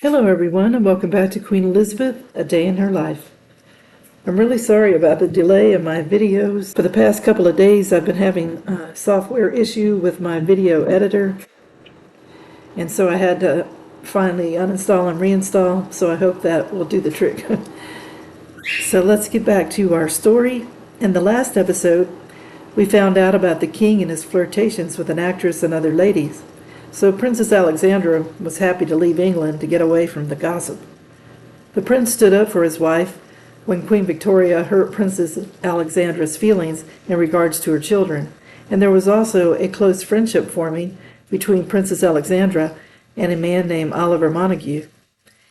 Hello everyone, and welcome back to Queen Elizabeth, A Day in Her Life. I'm really sorry about the delay in my videos. For the past couple of days I've been having a software issue with my video editor, and so I had to finally uninstall and reinstall, so I hope that will do the trick. So let's get back to our story. In the last episode, we found out about the king and his flirtations with an actress and other ladies. So Princess Alexandra was happy to leave England to get away from the gossip. The prince stood up for his wife when Queen Victoria hurt Princess Alexandra's feelings in regards to her children, and there was also a close friendship forming between Princess Alexandra and a man named Oliver Montagu.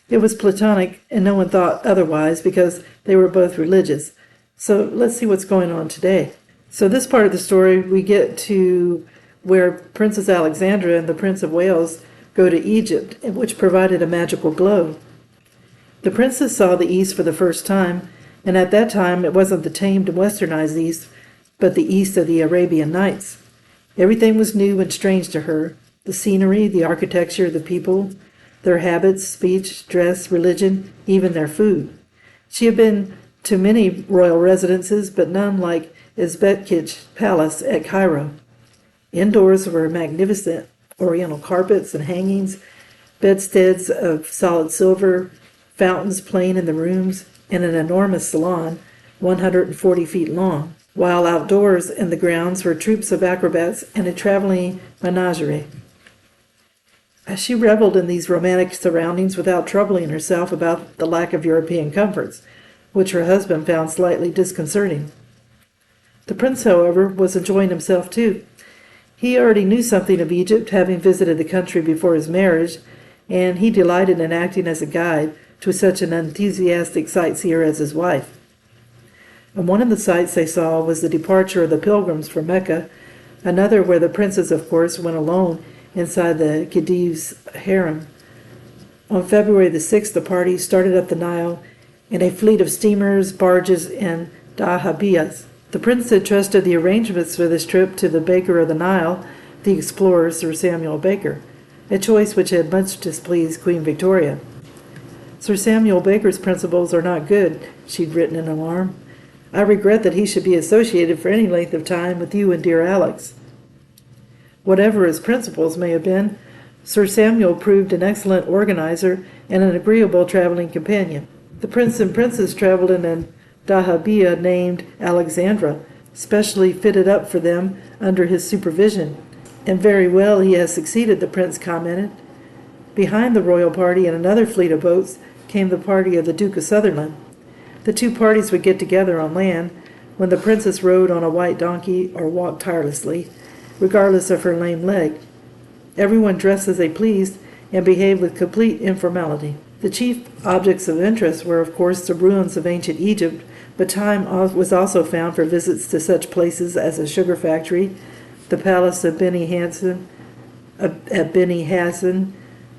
It was platonic, and no one thought otherwise because they were both religious. So let's see what's going on today. So this part of the story, we get to where Princess Alexandra and the Prince of Wales go to Egypt, which provided a magical globe. The princess saw the East for the first time, and at that time it wasn't the tamed and westernized East, but the East of the Arabian Nights. Everything was new and strange to her: the scenery, the architecture, the people, their habits, speech, dress, religion, even their food. She had been to many royal residences, but none like Izbetkij's palace at Cairo. Indoors were magnificent oriental carpets and hangings, bedsteads of solid silver, fountains playing in the rooms, and an enormous salon 140 feet long, while outdoors in the grounds were troops of acrobats and a traveling menagerie. As she reveled in these romantic surroundings without troubling herself about the lack of European comforts, which her husband found slightly disconcerting. The prince, however, was enjoying himself too. He already knew something of Egypt, having visited the country before his marriage, and he delighted in acting as a guide to such an enthusiastic sightseer as his wife. And one of the sights they saw was the departure of the pilgrims for Mecca, another where the princess, of course, went alone inside the Khedive's harem. On February the 6th, the party started up the Nile in a fleet of steamers, barges, and dahabiyas. The prince had trusted the arrangements for this trip to the Baker of the Nile, the explorer Sir Samuel Baker, a choice which had much displeased Queen Victoria. "Sir Samuel Baker's principles are not good," she'd written in alarm. "I regret that he should be associated for any length of time with you and dear Alex." Whatever his principles may have been, Sir Samuel proved an excellent organizer and an agreeable traveling companion. The prince and princess traveled in an dahabiya named Alexandra, specially fitted up for them under his supervision. "And very well he has succeeded," the prince commented. Behind the royal party in another fleet of boats came the party of the Duke of Sutherland. The two parties would get together on land when the princess rode on a white donkey or walked tirelessly, regardless of her lame leg. Everyone dressed as they pleased and behaved with complete informality. The chief objects of interest were, of course, the ruins of ancient Egypt, but time was also found for visits to such places as a sugar factory, the palace of Beni Hassan,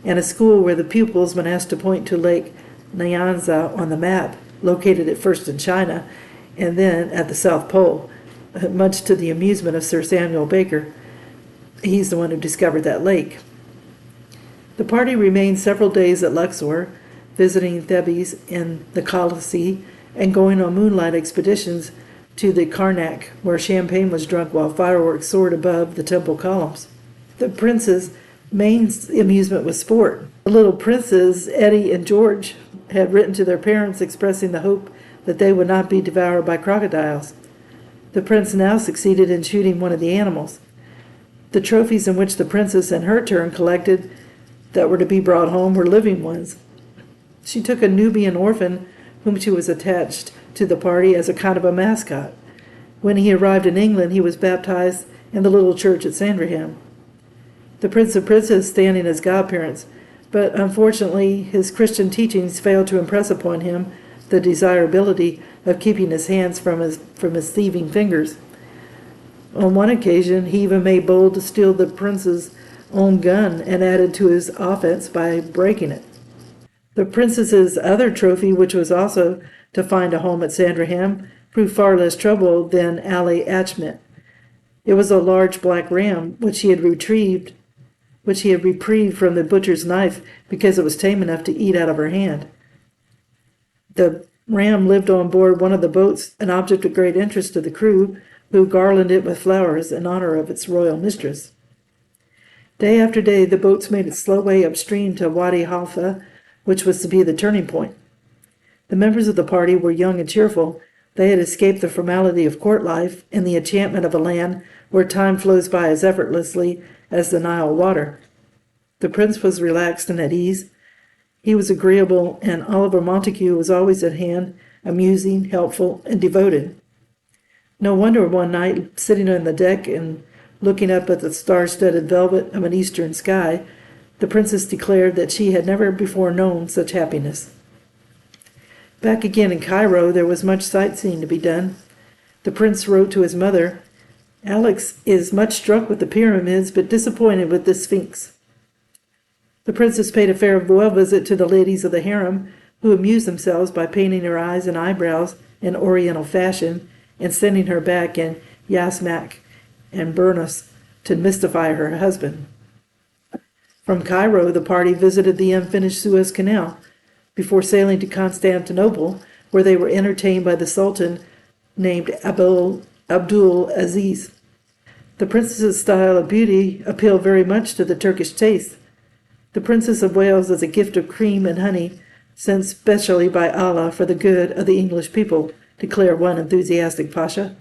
and a school where the pupils, when asked to point to Lake Nyanza on the map, located at first in China and then at the South Pole, much to the amusement of Sir Samuel Baker. He's the one who discovered that lake. The party remained several days at Luxor, visiting Thebes and the Colossi, and going on moonlight expeditions to the Karnak, where champagne was drunk while fireworks soared above the temple columns. The prince's main amusement was sport. The little princes, Eddie and George, had written to their parents expressing the hope that they would not be devoured by crocodiles. The prince now succeeded in shooting one of the animals. The trophies in which the princess in her turn collected that were to be brought home were living ones. She took a Nubian orphan whom she was attached to the party as a kind of a mascot. When he arrived in England, he was baptized in the little church at Sandringham. The prince and princess standing as godparents, but unfortunately his Christian teachings failed to impress upon him the desirability of keeping his hands from his thieving fingers. On one occasion, he even made bold to steal the prince's own gun and added to his offense by breaking it. The princess's other trophy, which was also to find a home at Sandringham, proved far less trouble than Ali Achmet. It was a large black ram, which he had retrieved which he had reprieved from the butcher's knife because it was tame enough to eat out of her hand. The ram lived on board one of the boats, an object of great interest to the crew, who garlanded it with flowers in honor of its royal mistress. Day after day, the boats made its slow way upstream to Wadi Halfa, which was to be the turning point. The members of the party were young and cheerful. They had escaped the formality of court life and the enchantment of a land where time flows by as effortlessly as the Nile water. The prince was relaxed and at ease. He was agreeable, and Oliver Montagu was always at hand, amusing, helpful, and devoted. No wonder one night, sitting on the deck and looking up at the star-studded velvet of an eastern sky, the princess declared that she had never before known such happiness. Back again in Cairo, there was much sightseeing to be done. The prince wrote to his mother, "Alex is much struck with the pyramids, but disappointed with the Sphinx." The princess paid a farewell visit to the ladies of the harem, who amused themselves by painting her eyes and eyebrows in Oriental fashion and sending her back in yasmak and burnous to mystify her husband. From Cairo, the party visited the unfinished Suez Canal before sailing to Constantinople, where they were entertained by the Sultan named Abdul Aziz. The princess's style of beauty appealed very much to the Turkish taste. The Princess of Wales is a gift of cream and honey, sent specially by Allah for the good of the English people, declared one enthusiastic pasha.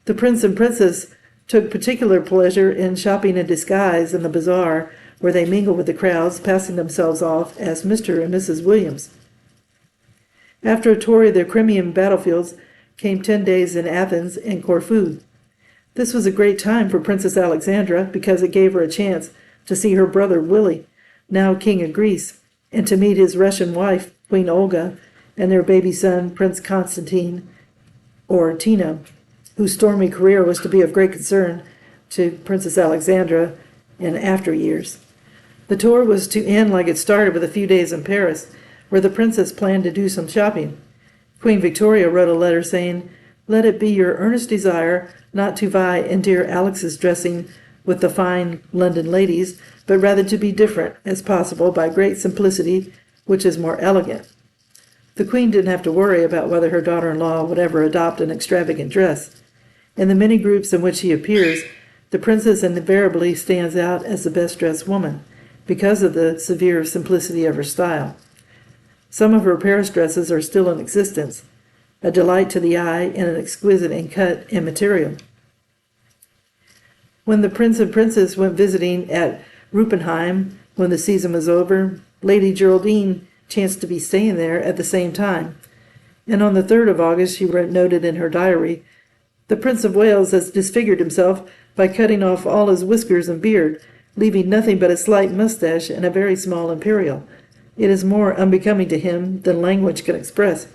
The prince and princess took particular pleasure in shopping in disguise in the bazaar, where they mingled with the crowds, passing themselves off as Mr. and Mrs. Williams. After a tour of the Crimean battlefields came 10 days in Athens and Corfu. This was a great time for Princess Alexandra because it gave her a chance to see her brother Willie, now king of Greece, and to meet his Russian wife, Queen Olga, and their baby son, Prince Constantine, or Tino, whose stormy career was to be of great concern to Princess Alexandra in after years. The tour was to end like it started, with a few days in Paris, where the princess planned to do some shopping. Queen Victoria wrote a letter saying, "Let it be your earnest desire not to vie in dear Alex's dressing with the fine London ladies, but rather to be different as possible by great simplicity, which is more elegant." The queen didn't have to worry about whether her daughter-in-law would ever adopt an extravagant dress. In the many groups in which she appears, the princess invariably stands out as the best-dressed woman, because of the severe simplicity of her style. Some of her Paris dresses are still in existence, a delight to the eye and an exquisite in cut and material. When the prince and princess went visiting at Rupenheim when the season was over, Lady Geraldine chanced to be staying there at the same time, and on the 3rd of August she noted in her diary, "The Prince of Wales has disfigured himself by cutting off all his whiskers and beard, leaving nothing but a slight mustache and a very small imperial. It is more unbecoming to him than language can express.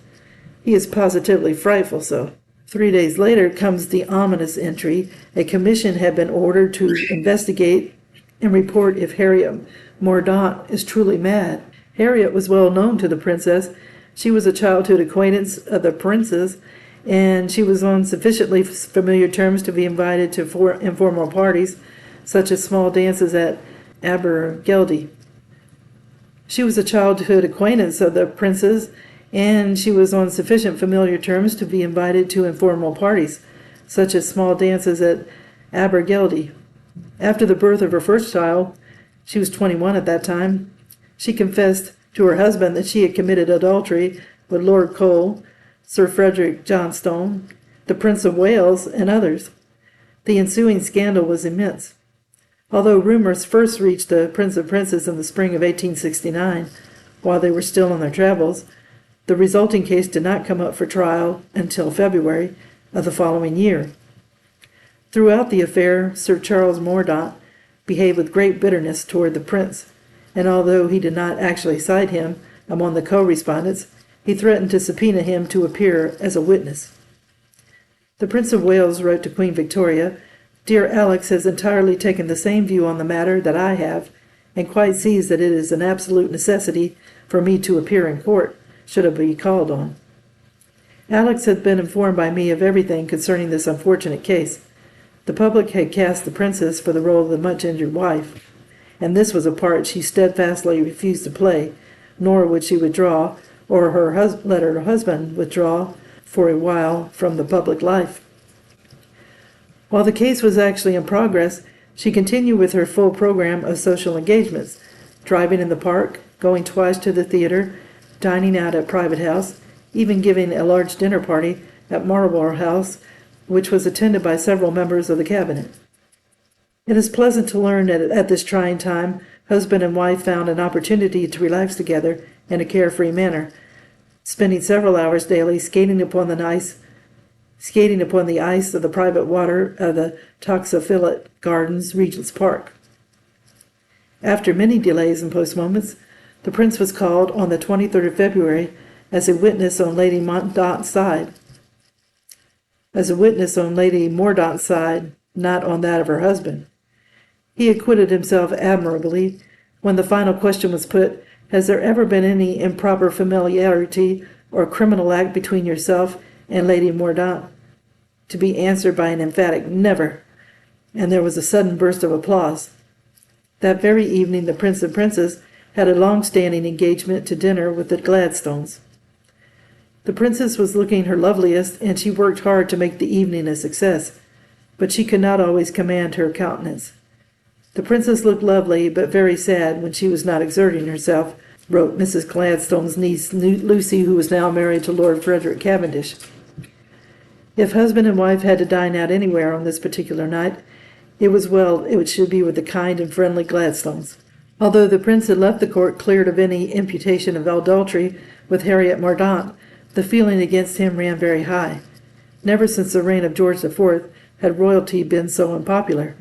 He is positively frightful so." 3 days later comes the ominous entry: a commission had been ordered to investigate and report if Harriet Mordaunt is truly mad. Harriet was well known to the princess. She was a childhood acquaintance of the prince's, and she was on sufficiently familiar terms to be invited to informal parties, such as small dances at Abergeldy. She was a childhood acquaintance of the prince's, and she was on sufficient familiar terms to be invited to informal parties, such as small dances at Abergeldy. After the birth of her first child, she was 21 at that time, she confessed to her husband that she had committed adultery with Lord Cole, Sir Frederick Johnstone, the Prince of Wales, and others. The ensuing scandal was immense. Although rumors first reached the Prince and Princess in the spring of 1869, while they were still on their travels, the resulting case did not come up for trial until February of the following year. Throughout the affair, Sir Charles Mordaunt behaved with great bitterness toward the prince, and although he did not actually cite him among the co-respondents, he threatened to subpoena him to appear as a witness. The Prince of Wales wrote to Queen Victoria, "Dear Alex has entirely taken the same view on the matter that I have, and quite sees that it is an absolute necessity for me to appear in court, should it be called on. Alex had been informed by me of everything concerning this unfortunate case. The public had cast the princess for the role of the much-injured wife. and this was a part she steadfastly refused to play, nor would she withdraw, or let her husband withdraw for a while from the public life. While the case was actually in progress, she continued with her full program of social engagements, driving in the park, going twice to the theater, dining out at private house, even giving a large dinner party at Marlborough House, which was attended by several members of the cabinet. It is pleasant to learn that at this trying time, husband and wife found an opportunity to relax together in a carefree manner, spending several hours daily skating upon the ice of the private water of the Toxophilid Gardens, Regent's Park. After many delays and postponements, the prince was called on the 23rd of February as a witness on Lady Mordaunt's side. Not on that of her husband. He acquitted himself admirably. When the final question was put, "Has there ever been any improper familiarity or criminal act between yourself and Lady Mordaunt?" to be answered by an emphatic "Never," and there was a sudden burst of applause. That very evening the prince and princess had a long-standing engagement to dinner with the Gladstones. The princess was looking her loveliest, and she worked hard to make the evening a success, but she could not always command her countenance. The princess looked lovely, but very sad when she was not exerting herself, wrote Mrs. Gladstone's niece Lucy, who was now married to Lord Frederick Cavendish. If husband and wife had to dine out anywhere on this particular night, it should be with the kind and friendly Gladstones. Although the prince had left the court cleared of any imputation of adultery with Harriet Mordaunt, the feeling against him ran very high. Never since the reign of George IV had royalty been so unpopular.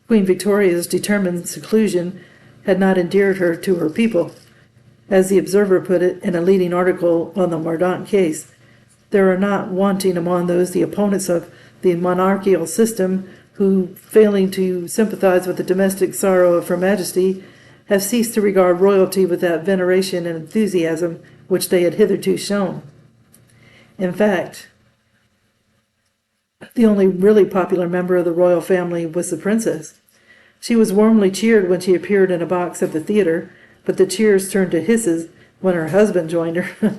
Queen Victoria's determined seclusion had not endeared her to her people. As the Observer put it in a leading article on the Mordaunt case, there are not wanting among those the opponents of the monarchical system who, failing to sympathize with the domestic sorrow of Her Majesty, have ceased to regard royalty with that veneration and enthusiasm which they had hitherto shown. In fact, the only really popular member of the royal family was the princess. She was warmly cheered when she appeared in a box at the theater, but the cheers turned to hisses when her husband joined her.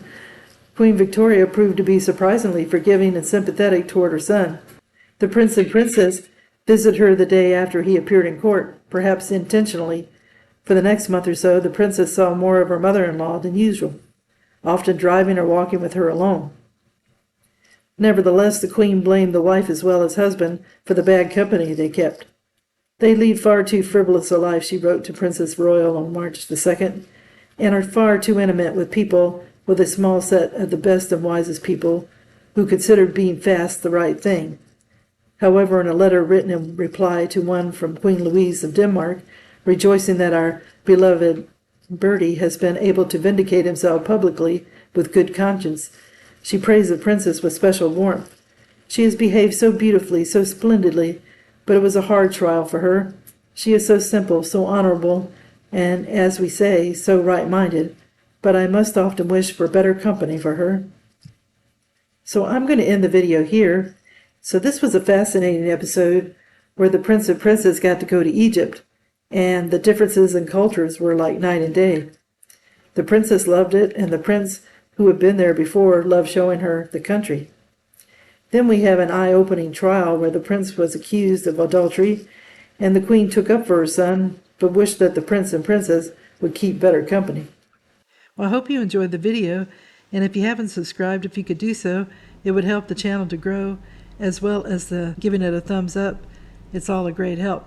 Queen Victoria proved to be surprisingly forgiving and sympathetic toward her son. The prince and princess visited her the day after he appeared in court, perhaps intentionally. For the next month or so, the princess saw more of her mother-in-law than usual, often driving or walking with her alone. Nevertheless, the queen blamed the wife as well as husband for the bad company they kept. "They lead far too frivolous a life," she wrote to Princess Royal on March the 2nd, "and are far too intimate with people, with a small set of the best and wisest people, who consider being fast the right thing." However, in a letter written in reply to one from Queen Louise of Denmark, rejoicing that our beloved Bertie has been able to vindicate himself publicly with good conscience, she praised the princess with special warmth. "She has behaved so beautifully, so splendidly, but it was a hard trial for her. She is so simple, so honorable, and, as we say, so right-minded, but I must often wish for better company for her." So I'm going to end the video here. So this was a fascinating episode where the prince and princess got to go to Egypt, and the differences in cultures were like night and day. The princess loved it, and the prince, who had been there before, loved showing her the country. Then we have an eye-opening trial where the prince was accused of adultery, and the queen took up for her son, but wished that the prince and princess would keep better company. Well, I hope you enjoyed the video, and if you haven't subscribed, if you could do so, it would help the channel to grow, as well as giving it a thumbs up. It's all a great help.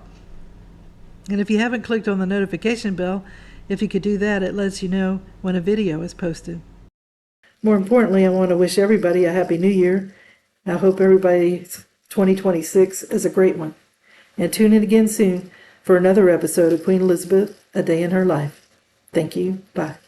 And if you haven't clicked on the notification bell, if you could do that, it lets you know when a video is posted. More importantly, I want to wish everybody a Happy New Year. I hope everybody's 2026 is a great one. And tune in again soon for another episode of Queen Elizabeth, A Day in Her Life. Thank you. Bye.